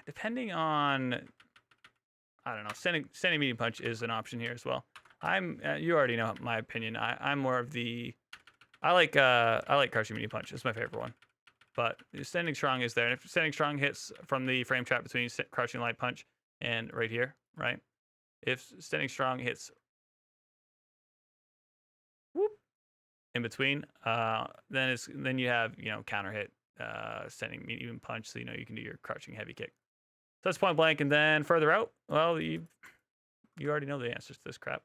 depending on, I don't know, standing medium punch is an option here as well. You already know my opinion. I'm more of the, I like crouching medium punch. It's my favorite one. But standing strong is there. And if standing strong hits from the frame trap between crouching light punch and right here, right? If standing strong hits whoop in between, then you have, you know, counter hit standing medium punch, so you know you can do your crouching heavy kick. So that's point blank. And then further out, well, you already know the answers to this crap.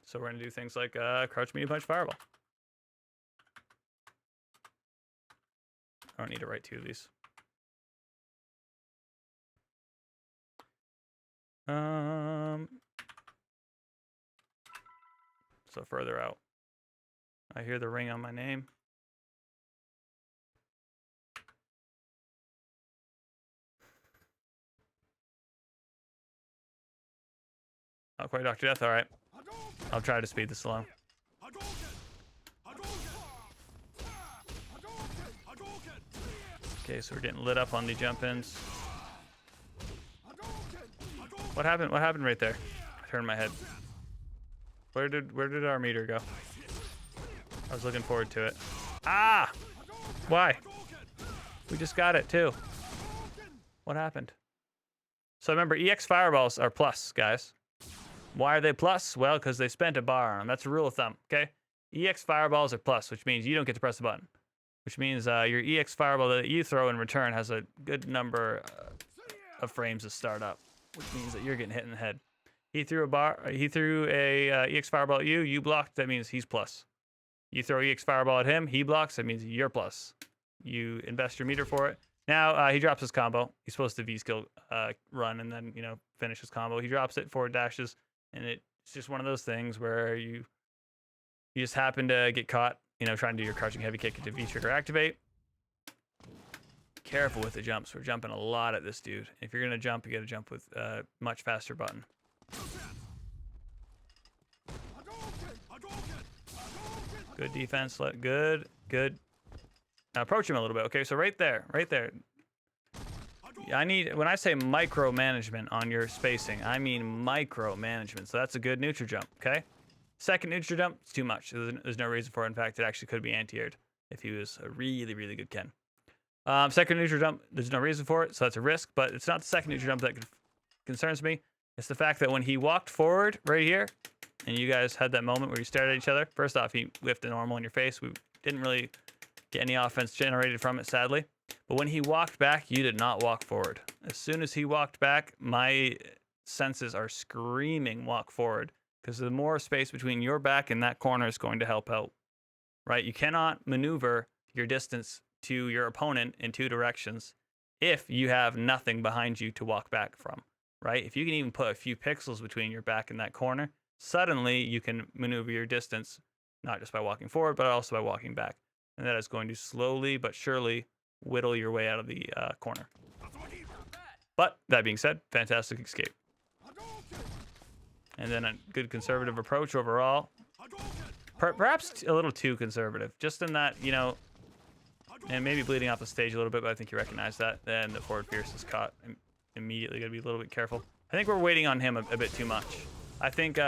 So we're gonna do things like crouch medium punch fireball. I don't need to write 2 of these. So further out, I hear the ring on my name. Not quite Dr. Death, all right. I'll try to speed this along. Okay, so we're getting lit up on the jump-ins. What happened? What happened right there? I turned my head. Where did our meter go? I was looking forward to it. Ah! Why? We just got it too. What happened? So remember, EX fireballs are plus, guys. Why are they plus? Well, because they spent a bar on them. That's a rule of thumb, okay? EX fireballs are plus, which means you don't get to press the button. Which means your EX fireball that you throw in return has a good number of frames to start up, which means that you're getting hit in the head. He threw a EX fireball at you. You blocked. That means he's plus. You throw EX fireball at him. He blocks. That means you're plus. You invest your meter for it. Now he drops his combo. He's supposed to V-skill run and then, you know, finish his combo. He drops it, forward dashes, and it's just one of those things where you just happen to get caught, you know, trying to do your crouching heavy kick into V-trigger activate. Careful with the jumps. We're jumping a lot at this dude. If you're gonna jump, you gotta jump with a much faster button. Good defense. Good. Now approach him a little bit. Okay, so right there. When I say micromanagement on your spacing, I mean micromanagement. So that's a good neutral jump, okay? Second neutral jump, it's too much. There's no reason for it. In fact, it actually could be anti-aired if he was a really, really good Ken. Second neutral jump, there's no reason for it, so that's a risk, but it's not the second neutral jump that concerns me. It's the fact that when he walked forward right here, and you guys had that moment where you stared at each other, first off, he whiffed a normal in your face. We didn't really get any offense generated from it, sadly. But when he walked back, you did not walk forward. As soon as he walked back, my senses are screaming walk forward, because the more space between your back and that corner is going to help out, right? You cannot maneuver your distance to your opponent in 2 directions if you have nothing behind you to walk back from, right? If you can even put a few pixels between your back and that corner, suddenly you can maneuver your distance, not just by walking forward, but also by walking back. And that is going to slowly but surely whittle your way out of the corner. But that being said, fantastic escape. And then a good conservative approach overall. Perhaps a little too conservative, just in that, you know, and maybe bleeding off the stage a little bit, but I think you recognize that. Then the forward fierce is caught. I'm immediately going to be a little bit careful. I think we're waiting on him a bit too much. I think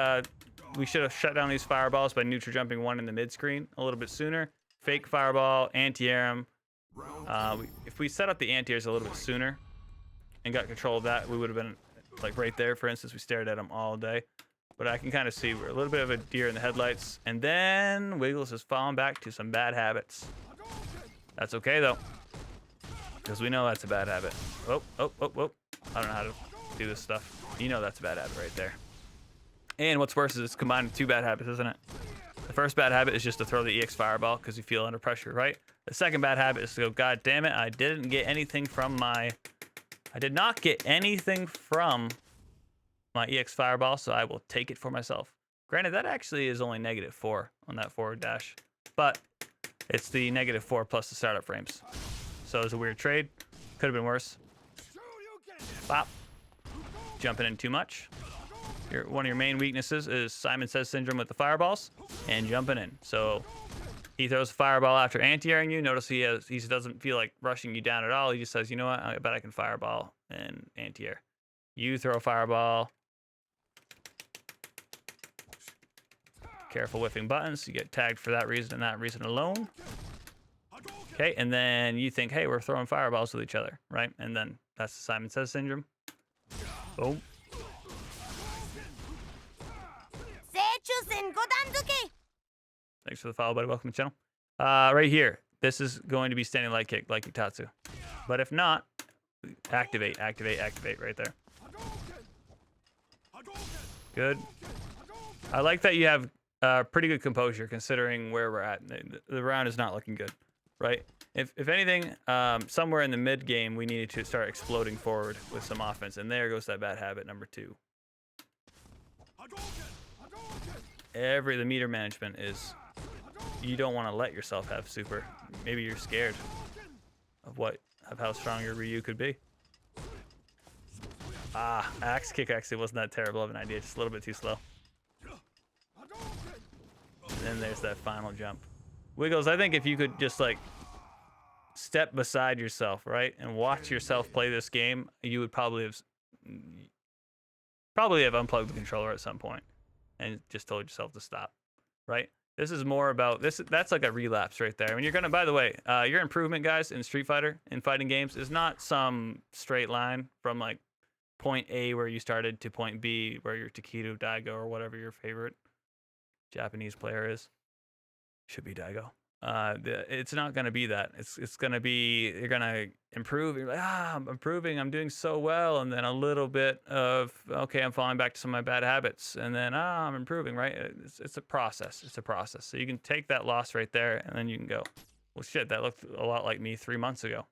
we should have shut down these fireballs by neutral jumping one in the mid screen a little bit sooner. Fake fireball, anti-air him. If we set up the anti-airs a little bit sooner and got control of that, we would have been like right there. For instance, we stared at him all day. But I can kind of see we're a little bit of a deer in the headlights. And then Wiggles has fallen back to some bad habits. That's okay, though, because we know that's a bad habit. Oh. I don't know how to do this stuff. You know that's a bad habit right there. And what's worse is it's combined with 2 bad habits, isn't it? The first bad habit is just to throw the EX fireball because you feel under pressure, right? The second bad habit is to go, God damn it, I did not get anything from my EX fireball, so I will take it for myself. Granted, that actually is only -4 on that forward dash, but it's the -4 plus the startup frames. So it was a weird trade. Could have been worse. Bop. Jumping in too much. One of your main weaknesses is Simon Says syndrome with the fireballs and jumping in. So He throws a fireball after anti-airing you. Notice he doesn't feel like rushing you down at all. He just says, you know what? I bet I can fireball and anti-air. You throw a fireball. Careful whiffing buttons. You get tagged for that reason and that reason alone. Okay, and then you think, hey, we're throwing fireballs with each other, right? And then that's the Simon Says syndrome. Boom. Thanks for the follow, buddy. Welcome to the channel. Right here, this is going to be standing light kick, like Utatsu. But if not, activate right there. Good. I like that you have pretty good composure considering where we're at. The round is not looking good, right? If anything, somewhere in the mid game, we needed to start exploding forward with some offense. And there goes that bad habit number 2. The meter management is, you don't want to let yourself have super. Maybe you're scared of how strong your Ryu could be. Axe kick actually wasn't that terrible of an idea, just a little bit too slow. And then there's that final jump. Wiggles, I think if you could just like step beside yourself, right, and watch yourself play this game, you would probably have unplugged the controller at some point and just told yourself to stop, right? This is more about this. That's like a relapse right there. When you're gonna, by the way, your improvement, guys, in Street Fighter, in fighting games, is not some straight line from like point A where you started to point B where you're Takedo, Daigo, or whatever your favorite Japanese player is. Should be Daigo. It's not gonna be that. It's gonna be, you're gonna improve. You're like, I'm improving. I'm doing so well, and then a little bit of, okay, I'm falling back to some of my bad habits, and then I'm improving. Right? It's a process. It's a process. So you can take that loss right there, and then you can go, well, shit, that looked a lot like me 3 months ago,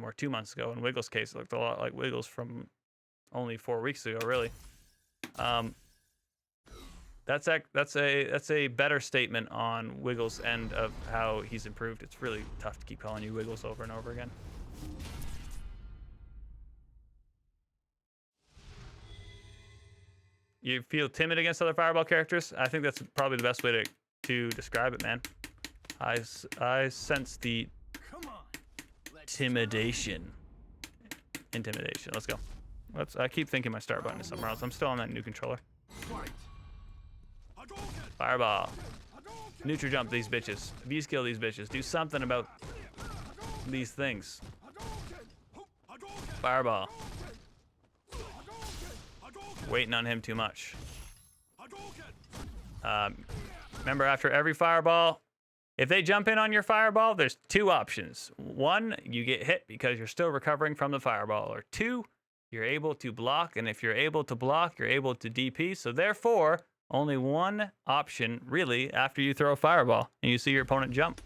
or 2 months ago. In Wiggles' case, it looked a lot like Wiggles from only 4 weeks ago, really. That's a better statement on Wiggles' end of how he's improved. It's really tough to keep calling you Wiggles over and over again. You feel timid against other Fireball characters? I think that's probably the best way to describe it, man. I sense the intimidation. Let's go. I keep thinking my start button is somewhere else. I'm still on that new controller. Fireball. Neutral jump these bitches. V-skill these bitches. Do something about these things. Fireball. Waiting on him too much. Remember, after every fireball, if they jump in on your fireball, there's 2 options. 1, you get hit because you're still recovering from the fireball. Or 2, you're able to block. And if you're able to block, you're able to DP. So therefore, only 1 option, really, after you throw a fireball and you see your opponent jump.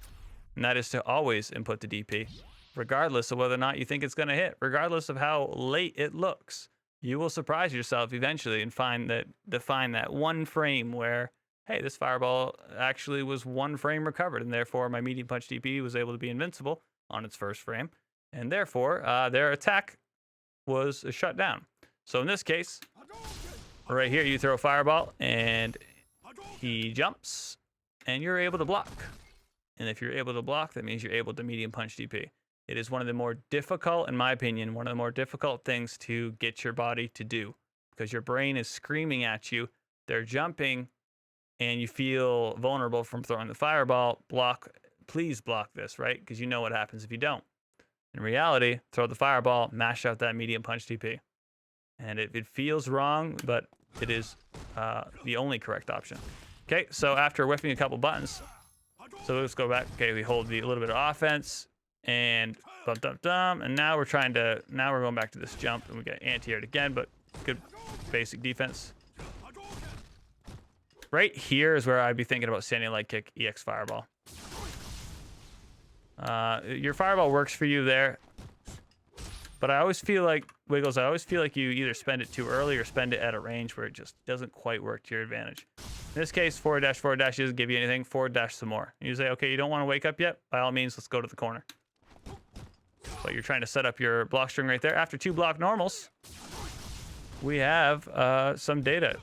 And that is to always input the DP, regardless of whether or not you think it's going to hit, regardless of how late it looks. You will surprise yourself eventually and find that 1 frame where, hey, this fireball actually was 1 frame recovered, and therefore my medium punch DP was able to be invincible on its first frame, and therefore their attack was shut down. So in this case, right here, you throw a fireball, and he jumps, and you're able to block. And if you're able to block, that means you're able to medium punch DP. It is one of the more difficult, in my opinion, one of the more difficult things to get your body to do, because your brain is screaming at you. They're jumping, and you feel vulnerable from throwing the fireball. Block, please block this, right? Because you know what happens if you don't. In reality, throw the fireball, mash out that medium punch DP. And it feels wrong, but it is the only correct option. Okay, so after whiffing a couple buttons, so let's go back. Okay, we hold a little bit of offense, and and now we're going back to this jump, and we get anti-aired again, but good basic defense. Right here is where I'd be thinking about standing light kick, EX fireball. Your fireball works for you there. But I always feel like, Wiggles, you either spend it too early or spend it at a range where it just doesn't quite work to your advantage. In this case, forward dash doesn't give you anything. Forward dash some more. You say, okay, you don't want to wake up yet? By all means, let's go to the corner. But you're trying to set up your block string right there. After 2 block normals, we have some data.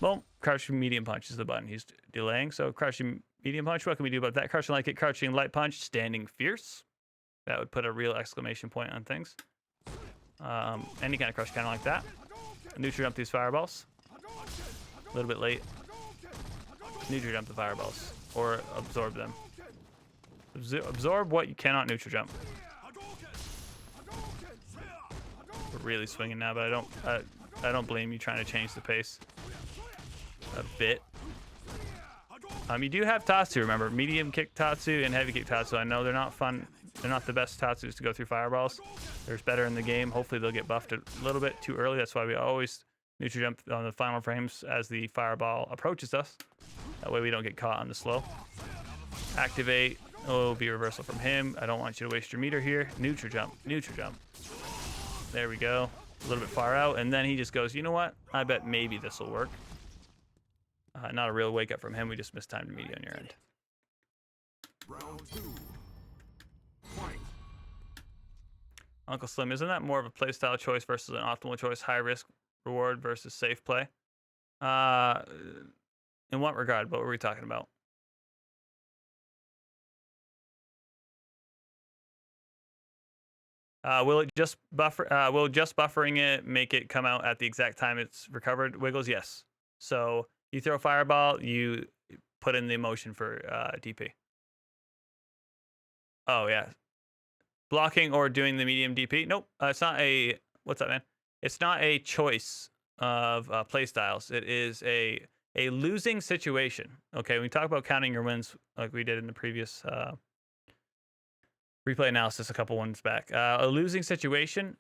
Well, crouching medium punch is the button he's delaying. So crouching Medium punch, what can we do about that? Crouching light kick, crouching light punch, standing fierce. That would put a real exclamation point on things. Any kind of crush counter like that. Neutral jump these fireballs. A little bit late. Neutral jump the fireballs. Or absorb them. Absorb what you cannot neutral jump. We're really swinging now, but I don't blame you trying to change the pace a bit. You do have Tatsu, remember. Medium kick Tatsu and heavy kick Tatsu. I know they're not fun. They're not the best Tatsus to go through fireballs. There's better in the game. Hopefully they'll get buffed a little bit too early. That's why we always neutral jump on the final frames as the fireball approaches us. That way we don't get caught on the slow. Activate. Oh, be reversal from him. I don't want you to waste your meter here. Neutral jump. Neutral jump. There we go. A little bit far out. And then he just goes, you know what? I bet maybe this will work. Not a real wake up from him. We just mistimed the media on your end. Round 2. Fight. Uncle Slim, isn't that more of a playstyle choice versus an optimal choice? High risk reward versus safe play? In what regard? What were we talking about? Will it just buffer? Will just buffering it make it come out at the exact time it's recovered? Wiggles, yes. So you throw a fireball, you put in the motion for DP. Oh yeah, blocking or doing the medium DP. Nope, it's not a. What's up, man? It's not a choice of play styles. It is a losing situation. Okay, when we talk about counting your wins, like we did in the previous replay analysis a couple ones back. A losing situation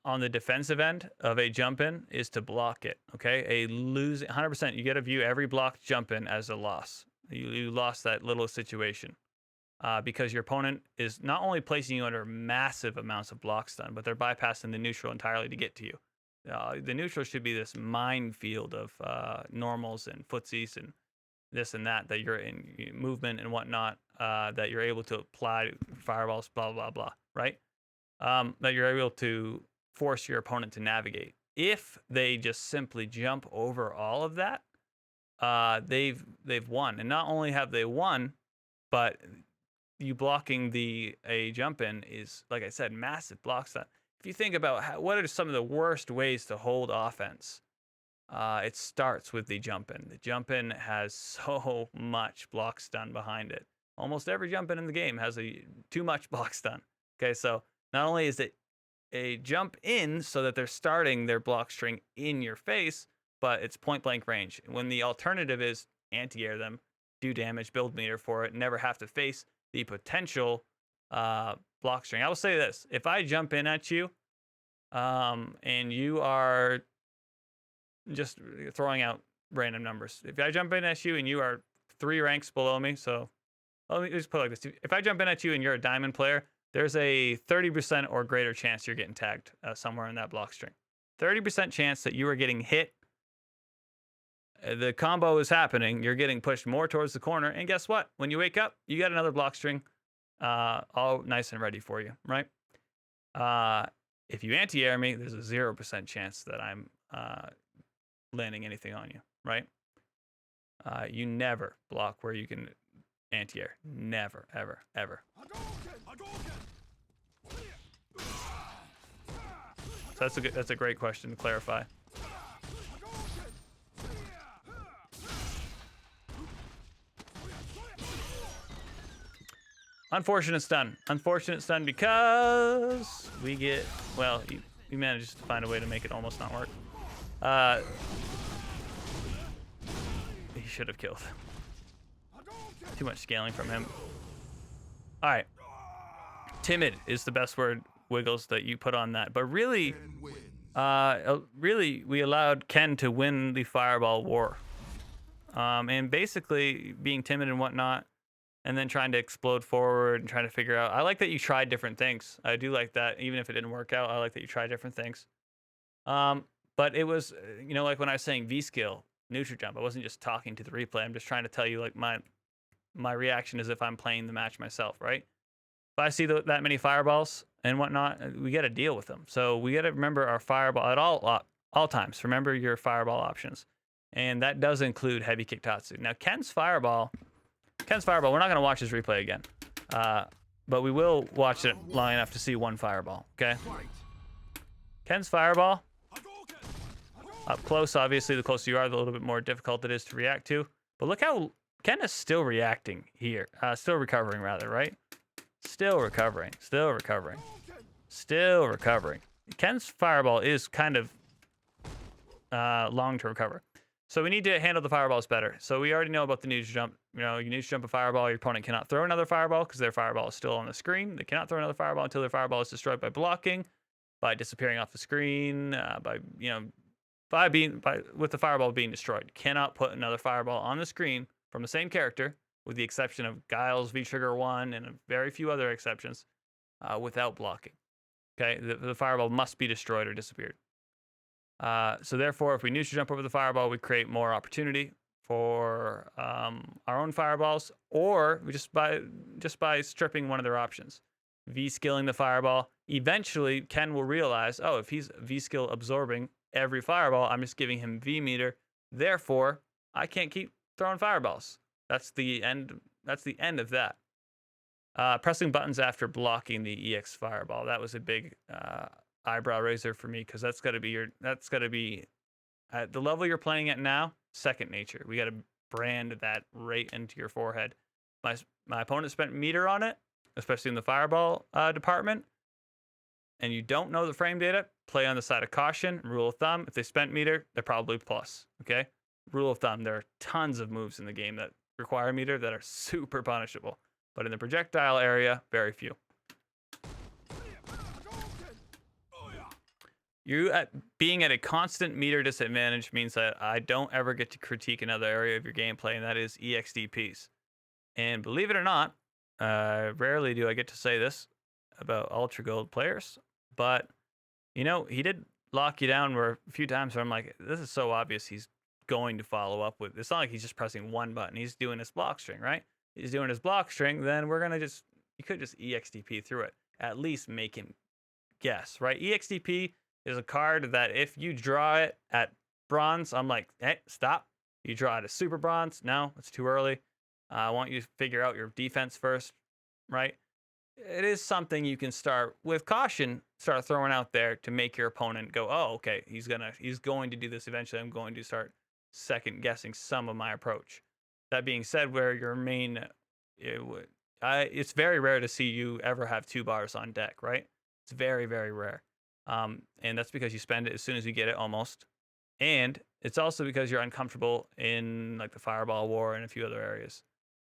on the defensive end of a jump in is to block it. Okay, a losing 100%. You got to view every blocked jump in as a loss. You lost that little situation because your opponent is not only placing you under massive amounts of block stun, but they're bypassing the neutral entirely to get to you. The neutral should be this minefield of normals and footsies and this and that you're in movement and whatnot, that you're able to apply fireballs, blah, blah, blah, right? That you're able to force your opponent to navigate. If they just simply jump over all of that, they've won. And not only have they won, but you blocking a jump in is, like I said, massive block stun. If you think about what are some of the worst ways to hold offense, it starts with the jump in. The jump in has so much block stun behind it. Almost every jump in the game has too much block stun. Okay, so not only is it a jump in so that they're starting their block string in your face, but it's point blank range. When the alternative is anti-air them, do damage, build meter for it, never have to face the potential block string. I will say this: if I jump in at you, and you are just throwing out random numbers. If I jump in at you and you are 3 ranks below me, so let me just put it like this. If I jump in at you and you're a diamond player, there's a 30% or greater chance you're getting tagged somewhere in that block string. 30% chance that you are getting hit. The combo is happening. You're getting pushed more towards the corner. And guess what? When you wake up, you got another block string all nice and ready for you, right? If you anti-air me, there's a 0% chance that I'm landing anything on you, right? You never block where you can anti-air. Never, ever, ever. So that's a great question to clarify. Unfortunate stun. Unfortunate stun because we get, well, he manages to find a way to make it almost not work. He should have killed. Too much scaling from him. All right. Timid is the best word, Wiggles, that you put on that. But really, we allowed Ken to win the fireball war. And basically being timid and whatnot, and then trying to explode forward and trying to figure out. I like that you tried different things. I do like that. Even if it didn't work out, I like that you tried different things. But it was, like when I was saying V-skill, neutral jump, I wasn't just talking to the replay. I'm just trying to tell you, like, my reaction is if I'm playing the match myself, right? If I see that many fireballs and whatnot, we got to deal with them. So we got to remember our fireball at all times. Remember your fireball options. And that does include heavy kick tatsu. Now, Ken's fireball Ken's fireball. We're not gonna watch this replay again, but we will watch it long enough to see one fireball. Okay. Fight. Ken's fireball. Up close, obviously, the closer you are, the little bit more difficult it is to react to. But look how Ken is still reacting here. Still recovering, rather, right? Still recovering. Still recovering. Still recovering. Ken's fireball is kind of long to recover. So we need to handle the fireballs better. So we already know about the neutral jump. You know, you neutral jump a fireball, your opponent cannot throw another fireball because their fireball is still on the screen. They cannot throw another fireball until their fireball is destroyed by blocking, by disappearing off the screen, with the fireball being destroyed. You cannot put another fireball on the screen from the same character, with the exception of Guile's V-Trigger 1 and a very few other exceptions, without blocking. Okay, the fireball must be destroyed or disappeared. So therefore, if we neutral jump over the fireball, we create more opportunity for our own fireballs, or we just by stripping one of their options. V-skilling the fireball. Eventually, Ken will realize, oh, if he's V-skill absorbing every fireball, I'm just giving him V-meter. Therefore, I can't keep throwing fireballs. That's the end. That's the end of that. Pressing buttons after blocking the EX fireball. That was a big eyebrow raiser for me, because that's got to be at the level you're playing at now, second nature. We got to brand that right into your forehead. My opponent spent meter on it, especially in the fireball department, and you don't know the frame data, play on the side of caution. Rule of thumb, if they spent meter, they're probably plus. Okay, rule of thumb, there are tons of moves in the game that require meter that are super punishable, but in the projectile area, very few. Being at a constant meter disadvantage means that I don't ever get to critique another area of your gameplay, and that is EXDPs. And believe it or not, rarely do I get to say this about Ultra Gold players, but you know, he did lock you down a few times where I'm like, this is so obvious he's going to follow up with. It's not like he's just pressing one button. He's doing his block string, right? He's doing his block string. Then you could just EXDP through it. At least make him guess, right? EXDP is a card that if you draw it at bronze, I'm like, hey, stop. You draw it at super bronze. No, it's too early. I want you to figure out your defense first, right? It is something you can start with caution, start throwing out there to make your opponent go, oh, okay, he's going to do this eventually. I'm going to start second guessing some of my approach. That being said, where your main, it's very rare to see you ever have 2 bars on deck, right? It's very, very rare. And that's because you spend it as soon as you get it, almost. And it's also because you're uncomfortable in like the fireball war and a few other areas.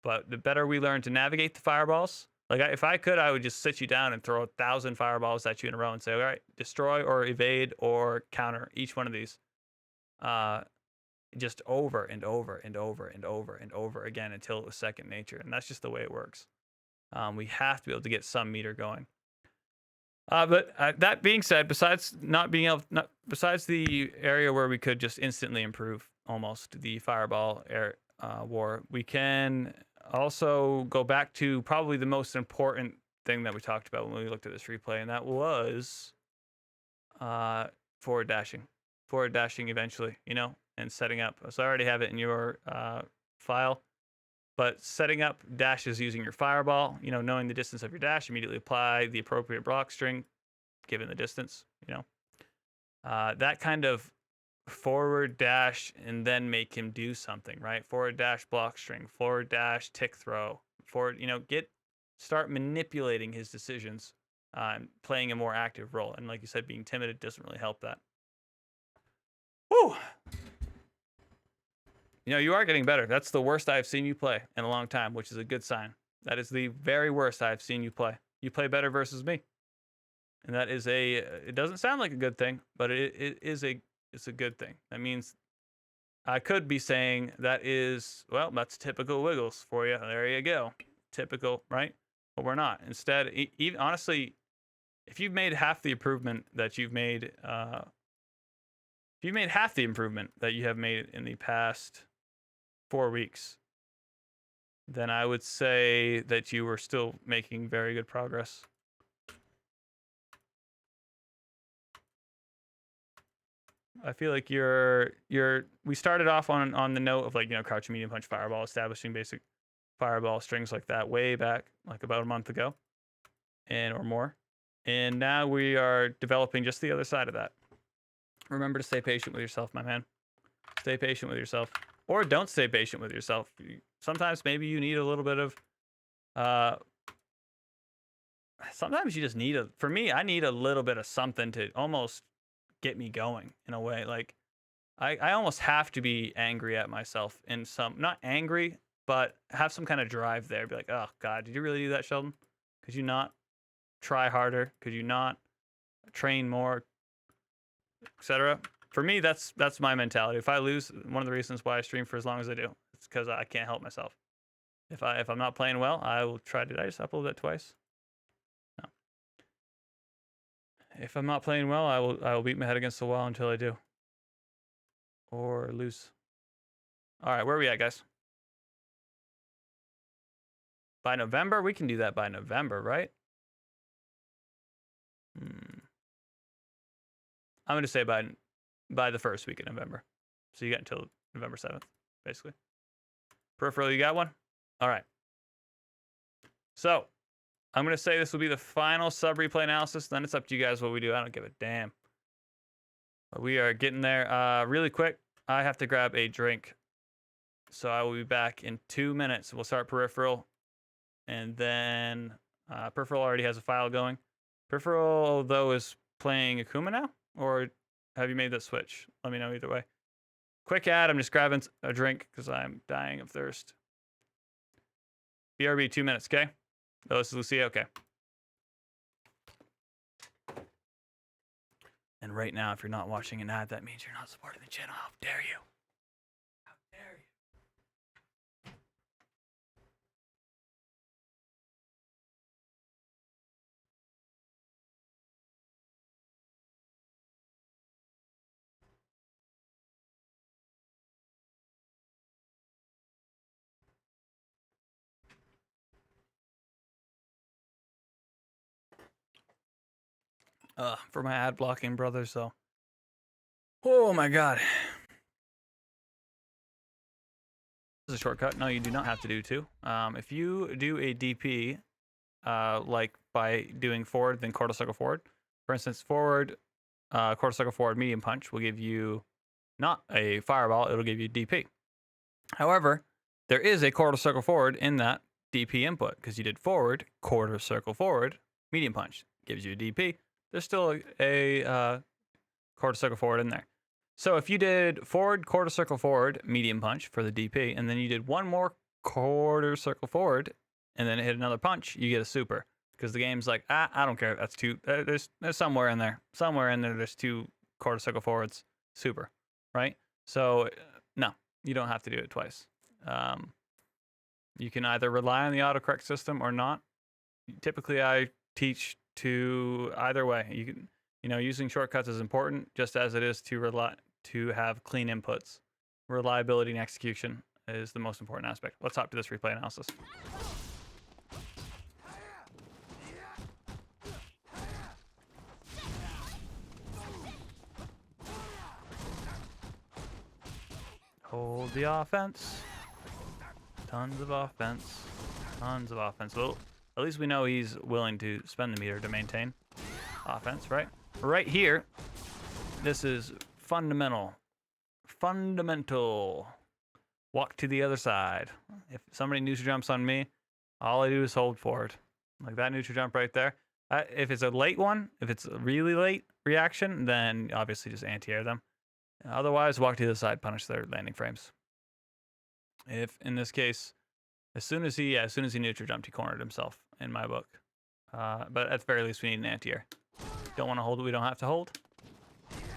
But the better we learn to navigate the fireballs, like if I could, I would just sit you down and throw 1,000 fireballs at you in a row and say, all right, destroy or evade or counter each one of these. Just over and over and over and over and over again until it was second nature. And that's just the way it works. We have to be able to get some meter going. But that being said, besides the area where we could just instantly improve almost the fireball war, we can also go back to probably the most important thing that we talked about when we looked at this replay, and that was forward dashing eventually, and setting up. So I already have it in your file. But setting up dashes using your fireball, knowing the distance of your dash, immediately apply the appropriate block string, given the distance, that kind of forward dash and then make him do something, right? Forward dash block string, forward dash tick throw, forward, start manipulating his decisions, playing a more active role. And like you said, being timid, it doesn't really help that. Woo! You are getting better. That's the worst I've seen you play in a long time, which is a good sign. That is the very worst I've seen you play. You play better versus me. And that is it doesn't sound like a good thing, but it's a good thing. That means I could be saying that's typical Wiggles for you. There you go. Typical, right? But we're not. Instead, even honestly, if you've made half the improvement that you've made, if you've made half the improvement that you have made in the past 4 weeks, then I would say that you were still making very good progress. I feel like we started off on the note of crouch medium punch fireball, establishing basic fireball strings like that way back, like about a month ago, or more. And now we are developing just the other side of that. Remember to stay patient with yourself, my man. Stay patient with yourself, or don't stay patient with yourself. Sometimes maybe you need a little bit of. Sometimes you just need for me, I need a little bit of something to almost get me going in a way. Like I almost have to be angry at myself in some, not angry, but have some kind of drive there. Be like, oh God, did you really do that, Sheldon? Could you not try harder? Could you not train more, etc.? For me, that's my mentality. If I lose, one of the reasons why I stream for as long as I do, it's because I can't help myself. If I'm not playing well, I will try to. Did I just upload that twice? No. If I'm not playing well, I will beat my head against the wall until I do. Or lose. All right, where are we at, guys? By November? We can do that by November, right? I'm going to say by the first week of November. So you got until November 7th, basically. Peripheral, you got one? All right. So I'm going to say this will be the final sub replay analysis. Then it's up to you guys what we do. I don't give a damn. But we are getting there. Really quick, I have to grab a drink. So I will be back in 2 minutes. We'll start peripheral. And then peripheral already has a file going. Peripheral, though, is playing Akuma now? Or have you made that switch? Let me know either way. Quick ad. I'm just grabbing a drink because I'm dying of thirst. BRB, 2 minutes, okay? Oh, this is Lucia, okay. And right now, if you're not watching an ad, that means you're not supporting the channel. How dare you? How dare you? For my ad blocking brothers, though. Oh my God. This is a shortcut. No, you do not have to do two. If you do a DP, like by doing forward, then quarter circle forward. For instance, forward, quarter circle forward, medium punch will give you not a fireball, it'll give you DP. However, there is a quarter circle forward in that DP input because you did forward, quarter circle forward, medium punch gives you a DP. There's still a quarter circle forward in there. So if you did forward, quarter circle forward, medium punch for the DP, and then you did one more quarter circle forward, and then hit another punch, you get a super. Because the game's like, I don't care. That's two. There's somewhere in there. Somewhere in there, there's two quarter circle forwards. Super, right? So no, you don't have to do it twice. You can either rely on the autocorrect system or not. Typically, I teach to either way. You can, using shortcuts is important, just as it is to have clean inputs. Reliability and execution is the most important aspect. Let's hop to this replay analysis. Hold the offense. Tons of offense. Tons of offense. Well, at least we know he's willing to spend the meter to maintain offense, right? Right here, this is fundamental. Fundamental. Walk to the other side. If somebody neutral jumps on me, all I do is hold forward. Like that neutral jump right there. If it's a late one, if it's a really late reaction, then obviously just anti-air them. Otherwise, walk to the side, punish their landing frames. If, in this case, as soon as he neutral jumped, he cornered himself in my book. But at the very least, we need an anti-air. Don't want to hold what we don't have to hold.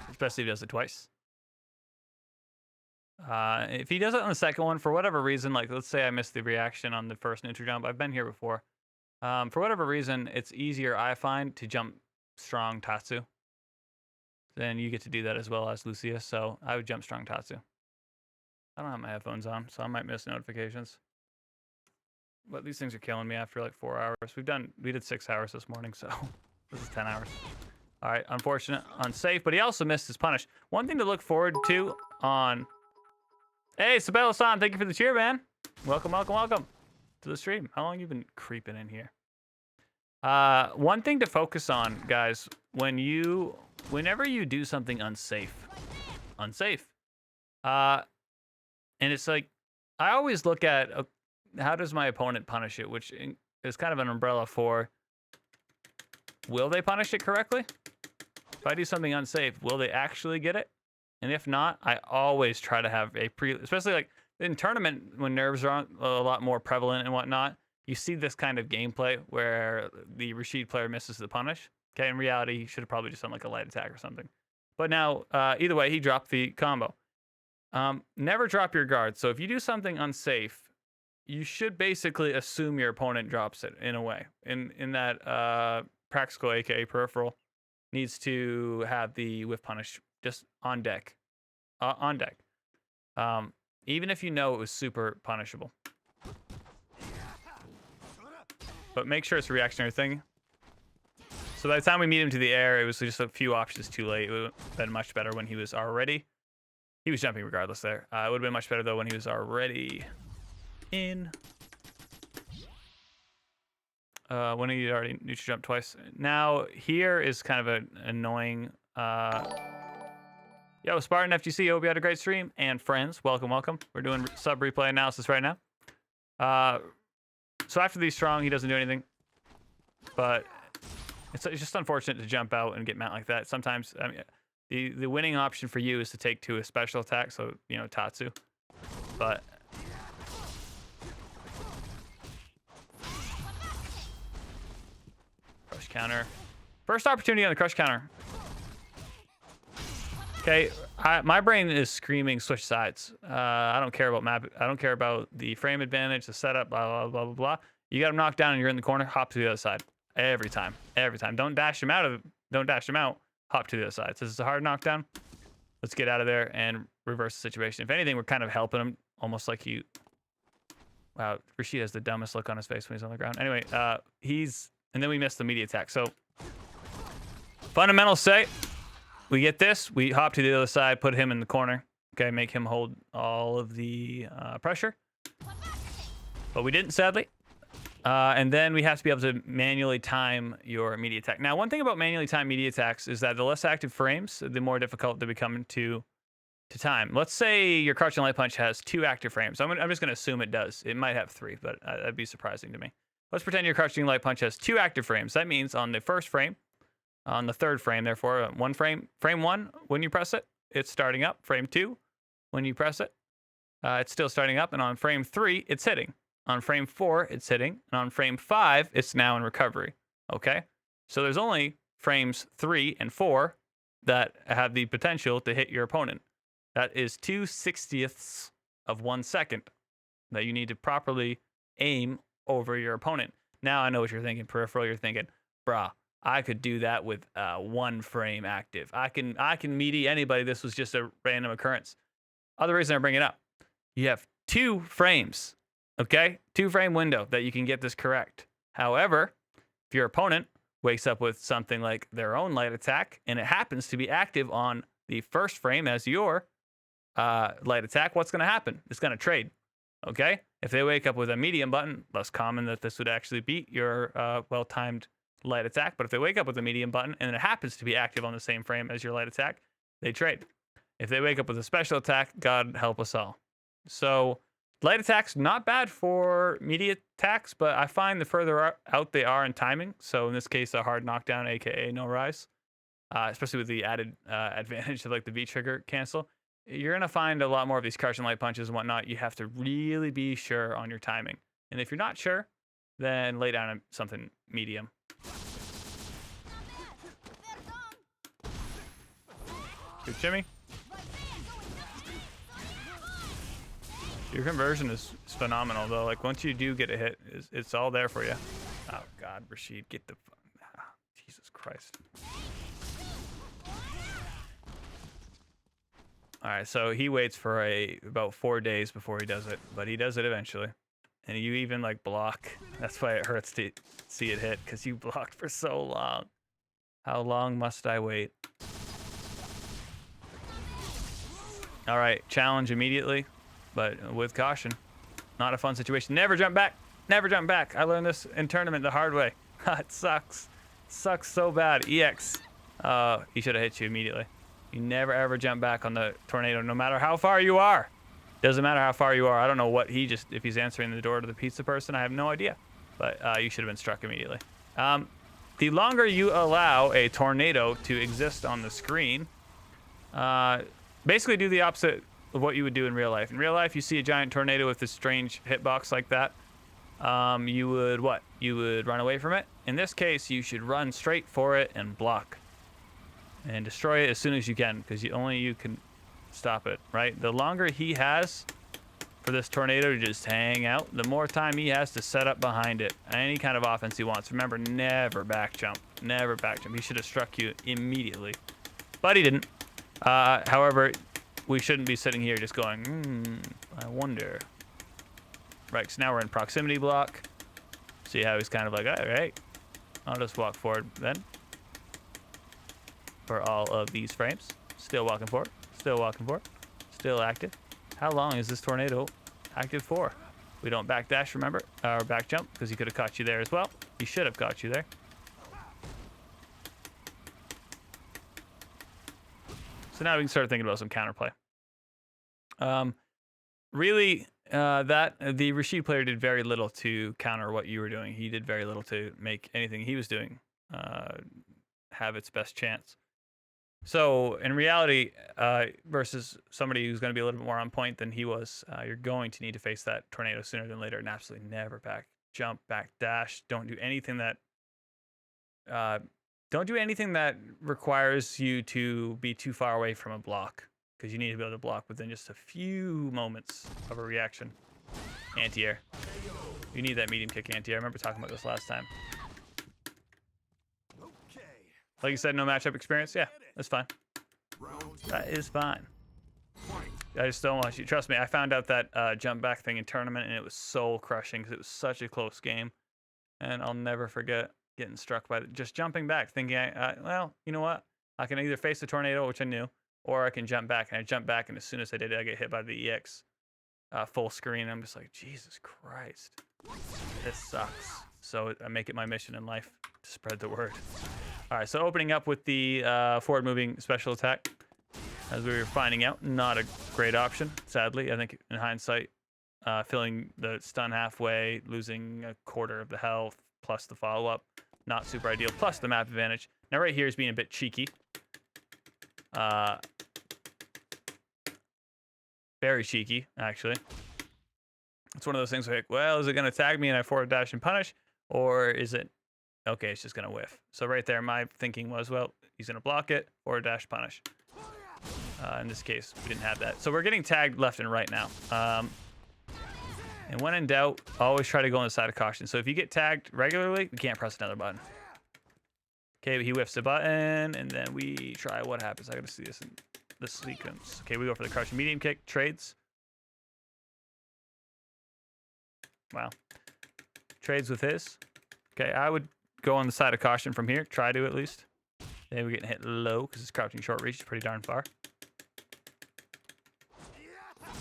Especially if he does it twice. If he does it on the second one, for whatever reason, like let's say I missed the reaction on the first neutral jump. I've been here before. For whatever reason, it's easier, I find, to jump strong Tatsu. Then you get to do that as well as Lucia. So I would jump strong Tatsu. I don't have my headphones on, so I might miss notifications. But these things are killing me after like 4 hours. We did 6 hours this morning, so this is 10 hours. All right, unfortunate, unsafe, but he also missed his punish. One thing to look forward to on... Hey, Sabella-san, thank you for the cheer, man. Welcome, welcome, welcome to the stream. How long you been creeping in here? One thing to focus on, guys, whenever you do something unsafe, and it's like, I always look at how does my opponent punish it, which is kind of an umbrella for, will they punish it correctly? If I do something unsafe, will they actually get it? And if not, I always try to have especially like in tournament when nerves are a lot more prevalent and whatnot, you see this kind of gameplay where the Rashid player misses the punish. Okay, in reality, he should have probably just done like a light attack or something. But now, either way, he dropped the combo. Never drop your guard. So if you do something unsafe, you should basically assume your opponent drops it in a way. In that practical, aka peripheral, needs to have the whiff punish just on deck. Even if you know it was super punishable. But make sure it's a reactionary thing. So by the time we meet him to the air, it was just a few options too late. It would have been much better when he was already... He was jumping regardless there. It would have been much better, though, when he was already in. When he already neutral jumped twice. Now, here is kind of an annoying... Yo, Spartan FGC, hope you had a great stream. And friends, welcome, welcome. We're doing sub-replay analysis right now. So after these strong, he doesn't do anything. But it's just unfortunate to jump out and get mount like that. Sometimes, I mean, the winning option for you is to take 2 a special attack, so, you know, Tatsu. But... Crush counter. First opportunity on the crush counter. Okay, my brain is screaming switch sides. I don't care about map. I don't care about the frame advantage, the setup, blah, blah, blah, blah, blah. You got him knocked down and you're in the corner, hop to the other side. Every time. Every time. Don't dash him out. Hop to the other side. So this is a hard knockdown. Let's get out of there and reverse the situation. If anything, we're kind of helping him, almost like you... Wow, Rashid has the dumbest look on his face when he's on the ground. Anyway, and then we missed the media attack. So, fundamentals say, we get this, we hop to the other side, put him in the corner. Okay, make him hold all of the pressure. But we didn't, sadly. And then we have to be able to manually time your media attack. Now, one thing about manually timed media attacks is that the less active frames, the more difficult they become to time. Let's say your crouching light punch has 2 active frames. I'm just going to assume it does. It might have 3, but that'd be surprising to me. Let's pretend your crouching light punch has 2 active frames. That means on the first frame, on the third frame, therefore, frame 1, when you press it, it's starting up. Frame 2, when you press it, it's still starting up. And on frame 3, it's hitting. On frame 4, it's hitting. And on frame 5, it's now in recovery. Okay? So there's only frames 3 and 4 that have the potential to hit your opponent. That is 2/60ths of 1 second that you need to properly aim over your opponent. Now I know what you're thinking, peripheral. You're thinking, brah, I could do that with 1 frame active. I can meaty anybody. This was just a random occurrence. Other reason I bring it up, you have 2 frames. Okay, 2 frame window that you can get this correct. However, if your opponent wakes up with something like their own light attack and it happens to be active on the first frame as your light attack, what's going to happen? It's going to trade. Okay, if they wake up with a medium button, less common that this would actually beat your well-timed light attack. But if they wake up with a medium button and it happens to be active on the same frame as your light attack, they trade. If they wake up with a special attack, God help us all. So light attacks, not bad for media attacks, but I find the further out they are in timing, so in this case, a hard knockdown, aka no rise, especially with the added advantage of like the V trigger cancel, you're going to find a lot more of these crouching light punches and whatnot. You have to really be sure on your timing. And if you're not sure, then lay down something medium. Good shimmy. Your conversion is phenomenal, though. Like, once you do get a hit, it's all there for you. Oh, God, Rashid, get the... Jesus Christ. All right, so he waits for about 4 days before he does it, but he does it eventually. And you even, like, block. That's why it hurts to see it hit, because you blocked for so long. How long must I wait? All right, challenge immediately. But with caution. Not a fun situation. Never jump back. Never jump back. I learned this in tournament the hard way. It sucks. Sucks so bad. EX. He should have hit you immediately. You never ever jump back on the tornado, no matter how far you are. Doesn't matter how far you are. I don't know what he just, if he's answering the door to the pizza person, I have no idea. But you should have been struck immediately. The longer you allow a tornado to exist on the screen, basically do the opposite of what you would do in real life. In real life, you see a giant tornado with this strange hitbox like that. You would what? You would run away from it. In this case, you should run straight for it and block. And destroy it as soon as you can, because only you can stop it, right? The longer he has for this tornado to just hang out, the more time he has to set up behind it. Any kind of offense he wants. Remember, never back jump. Never back jump. He should have struck you immediately. But he didn't. However, we shouldn't be sitting here just going, I wonder. Right, so now we're in proximity block. See how he's kind of like, all right, I'll just walk forward then. For all of these frames. Still walking forward. Still walking forward. Still active. How long is this tornado active for? We don't backdash, remember? Or back jump, because he could have caught you there as well. He should have caught you there. So now we can start thinking about some counterplay. Really, the Rashid player did very little to counter what you were doing. He did very little to make anything he was doing have its best chance. So in reality, versus somebody who's going to be a little bit more on point than he was, you're going to need to face that tornado sooner than later, and absolutely never back jump, back dash. Don't do anything that requires you to be too far away from a block, because you need to be able to block within just a few moments of a reaction. Anti-air. You need that medium kick anti-air. I remember talking about this last time. Like you said, no matchup experience. Yeah, that's fine. That is fine. I just don't want you. Trust me, I found out that jump back thing in tournament, and it was soul crushing because it was such a close game. And I'll never forget getting struck by just jumping back, thinking, well, you know what? I can either face the tornado, which I knew, or I can jump back. And I jumped back, and as soon as I did it, I get hit by the EX full screen. I'm just like, Jesus Christ, this sucks. So I make it my mission in life to spread the word. All right, so opening up with the forward moving special attack, as we were finding out, not a great option, sadly. I think in hindsight, filling the stun halfway, losing a quarter of the health, plus the follow-up, not super ideal, plus the map advantage. Now right here is being a bit cheeky. Very cheeky, actually. It's one of those things where, like, well, is it going to tag me and I forward dash and punish? Or is it, okay, it's just going to whiff. So right there, my thinking was, well, he's going to block it, forward dash, punish. In this case, we didn't have that. So we're getting tagged left and right now. And when in doubt, always try to go on the side of caution. So if you get tagged regularly, we can't press another button. Okay, he whiffs the button, and then we try what happens. I got to see this in the sequence. Okay, we go for the crouching medium kick, trades. Wow. Trades with his. Okay, I would go on the side of caution from here. Try to, at least. Then we're getting hit low because his crouching short reach is pretty darn far.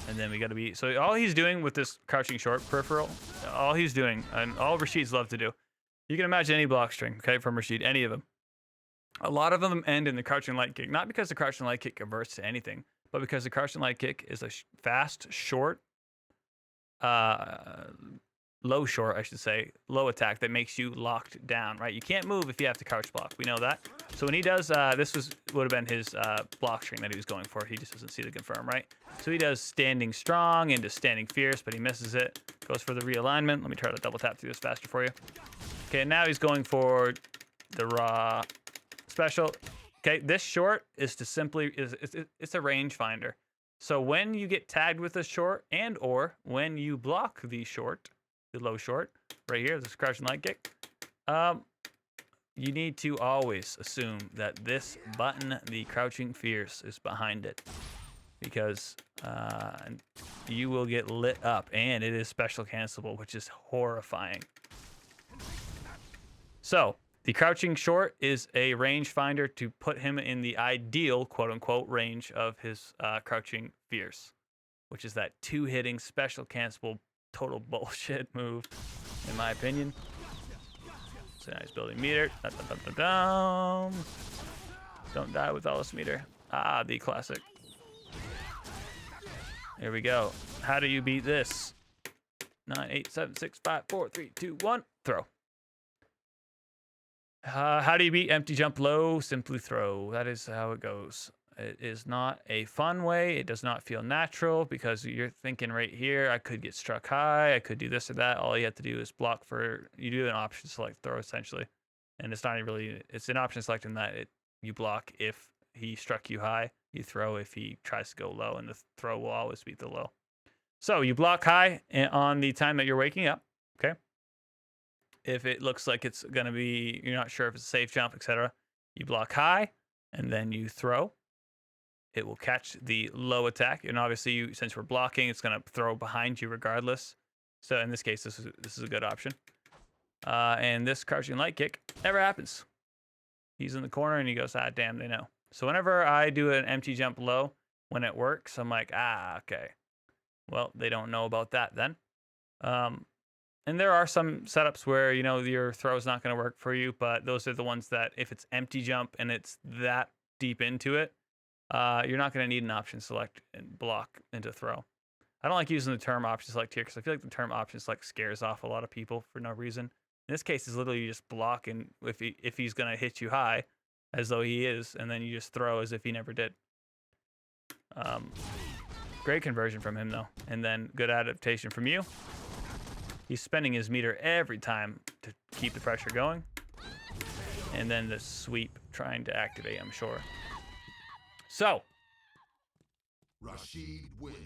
And then we got to be... So all he's doing with this crouching short peripheral, all he's doing, and all Rashid's love to do, you can imagine any block string, okay, from Rashid, any of them. A lot of them end in the crouching light kick. Not because the crouching light kick converts to anything, but because the crouching light kick is a fast, short, low short, I should say, low attack that makes you locked down, right? You can't move if you have to crouch block. We know that. So when he does, this would have been his block string that he was going for. He just doesn't see the confirm, right? So he does standing strong into standing fierce, but he misses it. Goes for the realignment. Let me try to double tap through this faster for you. Okay, now he's going for the raw special. Okay, this short is to simply, it's a rangefinder. So when you get tagged with a short and or when you block the short, the low short, right here, this crouching light kick, you need to always assume that this button, the crouching fierce, is behind it, because you will get lit up, and it is special cancelable, which is horrifying. So the crouching short is a rangefinder to put him in the ideal, quote-unquote, range of his crouching fierce, which is that two-hitting special cancelable total bullshit move in my opinion. So now he's building meter. Dum, dum, dum, dum, dum. Don't die with all this meter. Ah, the classic. Here we go. How do you beat this? 9, 8, 7, 6, 5, 4, 3, 2, 1. Throw. How do you beat empty jump low? Simply throw. That is how it goes. It is not a fun way. It does not feel natural because you're thinking right here, I could get struck high. I could do this or that. All you have to do is block for, you do an option select throw essentially. And it's not really, it's an option select in that you block if he struck you high. You throw if he tries to go low, and the throw will always beat the low. So you block high on the time that you're waking up, okay? If it looks like it's going to be, you're not sure if it's a safe jump, etc., you block high, and then you throw. It will catch the low attack, and obviously, since we're blocking, it's going to throw behind you regardless. So in this case, this is a good option. And this crouching light kick never happens. He's in the corner, and he goes, ah, damn, they know. So whenever I do an empty jump low, when it works, I'm like, ah, okay. Well, they don't know about that then. And there are some setups where, you know, your throw is not going to work for you, but those are the ones that if it's empty jump and it's that deep into it, you're not going to need an option select and block into throw. I don't like using the term option select here because I feel like the term option select scares off a lot of people for no reason. In this case, it's literally you just block, and if he's going to hit you high, as though he is, and then you just throw as if he never did. Great conversion from him, though. And then good adaptation from you. He's spending his meter every time to keep the pressure going. And then the sweep trying to activate, I'm sure. So. Rashid wins.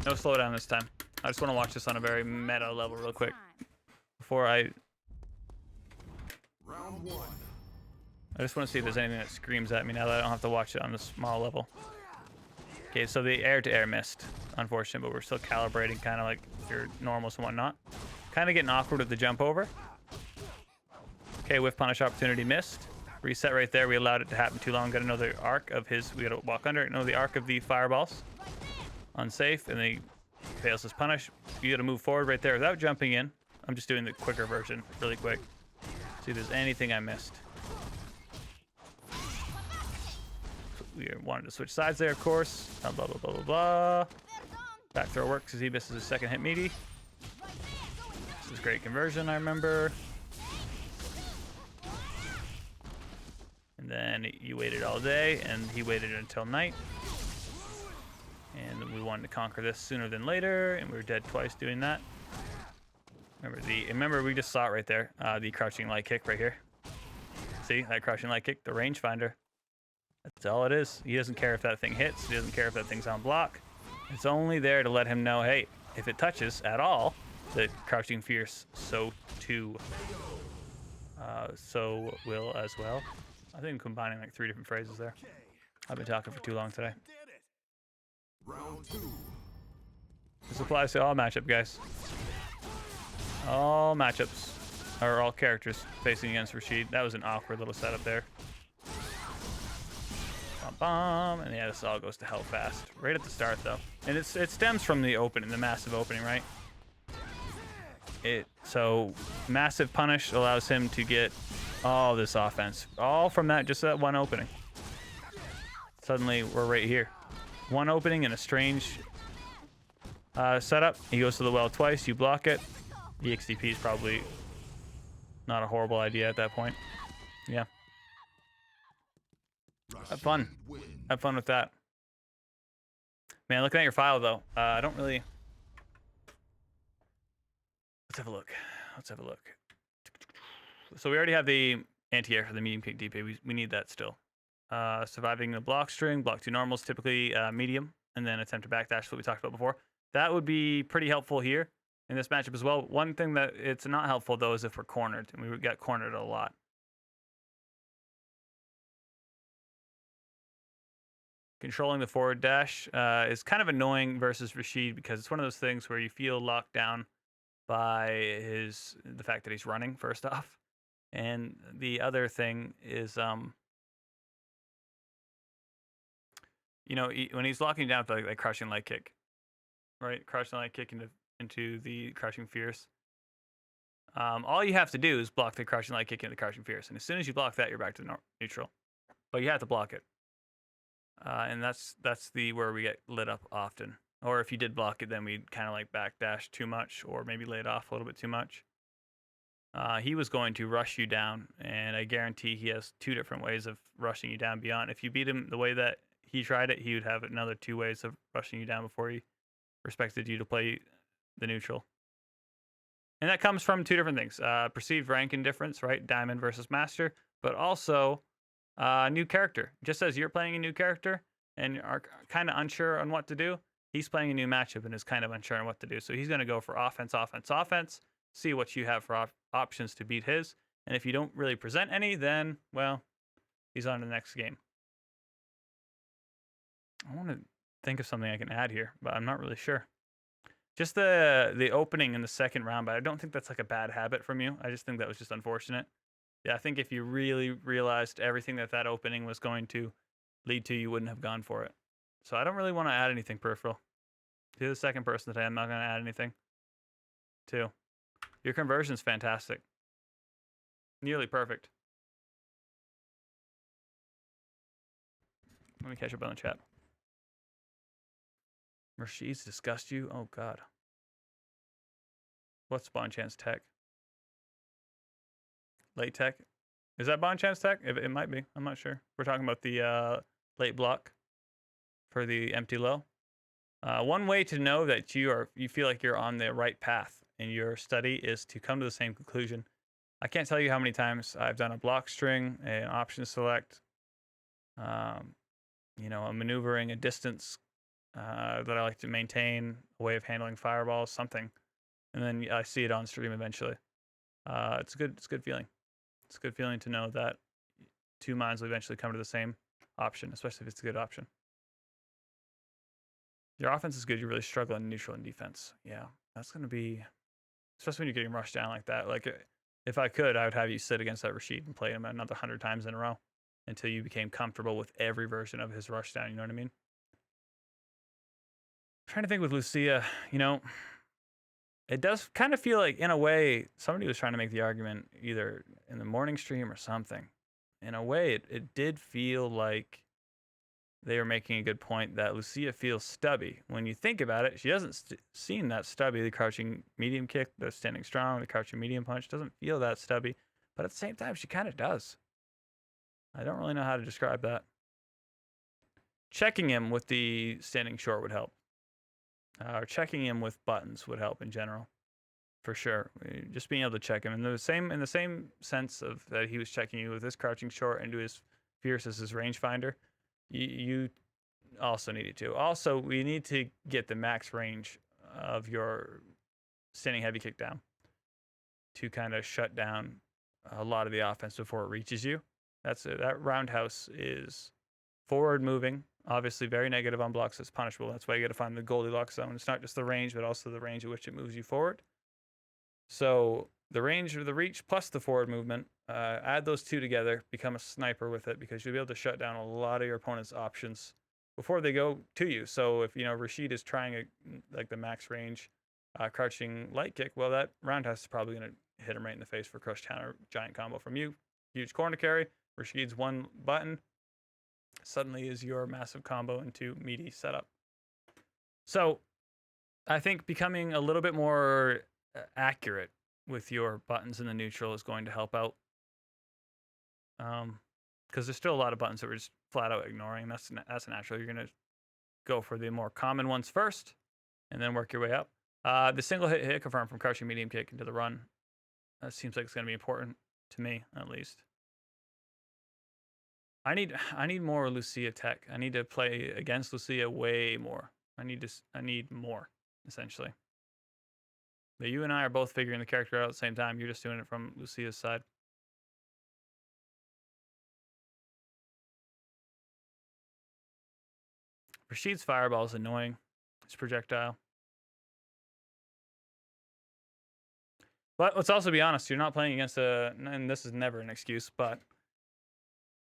No slowdown this time. I just want to watch this on a very meta level real quick. Before I Round 1. I just want to see if there's anything that screams at me now that I don't have to watch it on the small level. Okay, so the air-to-air missed, unfortunate, but we're still calibrating kind of like your normals and whatnot. Kind of getting awkward with the jump over. Okay, whiff punish opportunity missed. Reset right there. We allowed it to happen too long. Got to know the arc of his. We got to walk under it. Know the arc of the fireballs. Unsafe, and then he fails his punish. You got to move forward right there without jumping in. I'm just doing the quicker version really quick. See if there's anything I missed. We wanted to switch sides there, of course. Blah, blah, blah, blah, blah, blah. Back throw works because he misses his second hit meaty. This is great conversion, I remember. And then you waited all day, and he waited until night. And we wanted to conquer this sooner than later, and we were dead twice doing that. Remember we just saw it right there, the crouching light kick right here. See, that crouching light kick, the rangefinder. That's all it is. He doesn't care if that thing hits. He doesn't care if that thing's on block. It's only there to let him know, hey, if it touches at all, the crouching fierce so too. So will as well. I think I'm combining like 3 different phrases there. I've been talking for too long today. Round 2. This applies to all matchup, guys. All matchups, or all characters facing against Rashid. That was an awkward little setup there. Bum, bum. And yeah, this all goes to hell fast. Right at the start, though. And it stems from the opening, the massive opening, right? So massive punish allows him to get all this offense. All from that, just that one opening. Suddenly, we're right here. One opening in a strange setup. He goes to the well twice. You block it. The XDP is probably not a horrible idea at that point. Yeah. Have fun. Have fun with that. Man, looking at your file, though, I don't really... Let's have a look. Let's have a look. So we already have the anti-air for the medium kick DP. We need that still. Surviving the block string, block 2 normals, typically medium, and then attempt to backdash, what we talked about before. That would be pretty helpful here in this matchup as well. One thing that it's not helpul, though, is if we're cornered, and we got cornered a lot. Controlling the forward dash is kind of annoying versus Rashid because it's one of those things where you feel locked down by the fact that he's running, first off. And the other thing is you know, when he's locking you down with like crushing light kick, right? Crushing light kick into the crushing fierce. All you have to do is block the crushing light kick into the crushing fierce, and as soon as you block that, you're back to neutral. But you have to block it, and that's the where we get lit up often. Or if you did block it, then we'd kind of like backdash too much, or maybe lay it off a little bit too much. He was going to rush you down, and I guarantee he has 2 different ways of rushing you down beyond. If you beat him the way that he tried it, he would have another 2 ways of rushing you down before he respected you to play the neutral. And that comes from 2 different things. Perceived rank and difference, right? Diamond versus master, but also new character. Just as you're playing a new character and are kind of unsure on what to do, he's playing a new matchup and is kind of unsure on what to do. So he's going to go for offense, offense, offense, see what you have for options to beat his. And if you don't really present any, then, well, he's on to the next game. I want to think of something I can add here, but I'm not really sure. Just the opening in the second round, but I don't think that's like a bad habit from you. I just think that was just unfortunate. Yeah, I think if you really realized everything that opening was going to lead to, you wouldn't have gone for it. So I don't really want to add anything peripheral. To the second person today, I'm not going to add anything. 2. Your conversion's fantastic. Nearly perfect. Let me catch up on the chat. Rashid's disgust you? Oh, God. What's Bond Chance Tech? Late Tech? Is that Bond Chance Tech? It might be. I'm not sure. We're talking about the late block for the empty low. One way to know that you feel like you're on the right path in your study is to come to the same conclusion. I can't tell you how many times I've done a block string, an option select, you know, a maneuvering, a distance that I like to maintain, a way of handling fireballs, something, and then I see it on stream eventually. It's a good feeling. It's a good feeling to know that 2 minds will eventually come to the same option, especially if it's a good option. Your offense is good. You're really struggling in neutral and defense. Yeah, that's going to be, especially when you're getting rushed down like that. Like, if I could, I would have you sit against that Rashid and play him another 100 times in a row until you became comfortable with every version of his rush down. You know what I mean? I'm trying to think with Lucia, you know, it does kind of feel like, in a way, somebody was trying to make the argument either in the morning stream or something. In a way, it did feel like they were making a good point that Lucia feels stubby. When you think about it, she doesn't seem that stubby. The crouching medium kick, the standing strong, the crouching medium punch doesn't feel that stubby. But at the same time, she kind of does. I don't really know how to describe that. Checking him with the standing short would help. Or checking him with buttons would help in general, for sure. Just being able to check him in the same sense of that he was checking you with his crouching short into his fierce as his rangefinder. You also needed to. Also, we need to get the max range of your standing heavy kick down to kind of shut down a lot of the offense before it reaches you. That's it. That roundhouse is forward moving. Obviously, very negative on blocks. It's punishable. That's why you got to find the Goldilocks zone. It's not just the range, but also the range at which it moves you forward. So the range of the reach plus the forward movement, add those 2 together, become a sniper with it, because you'll be able to shut down a lot of your opponent's options before they go to you. So if, you know, Rashid is trying like the max range crouching light kick, well, that roundhouse is probably going to hit him right in the face for crush counter giant combo from you. Huge corner carry. Rashid's 1 button suddenly is your massive combo into meaty setup. So I think becoming a little bit more accurate with your buttons in the neutral is going to help out. Because there's still a lot of buttons that we're just flat out ignoring. That's natural. You're going to go for the more common ones first and then work your way up. The single hit confirm from crouching medium kick into the run. That seems like it's going to be important to me, at least. I need more Lucia tech. I need to play against Lucia way more. I need more, essentially. But you and I are both figuring the character out at the same time. You're just doing it from Lucia's side. Rashid's fireball is annoying. His projectile. But let's also be honest. You're not playing against and this is never an excuse, but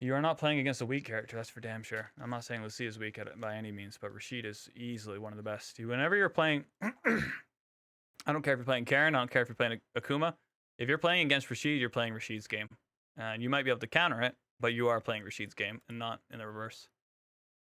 You are not playing against a weak character, that's for damn sure. I'm not saying Lucia is weak at it by any means, but Rashid is easily one of the best. Whenever you're playing, I don't care if you're playing Karen, I don't care if you're playing Akuma. If you're playing against Rashid, you're playing Rashid's game. And you might be able to counter it, but you are playing Rashid's game and not in the reverse.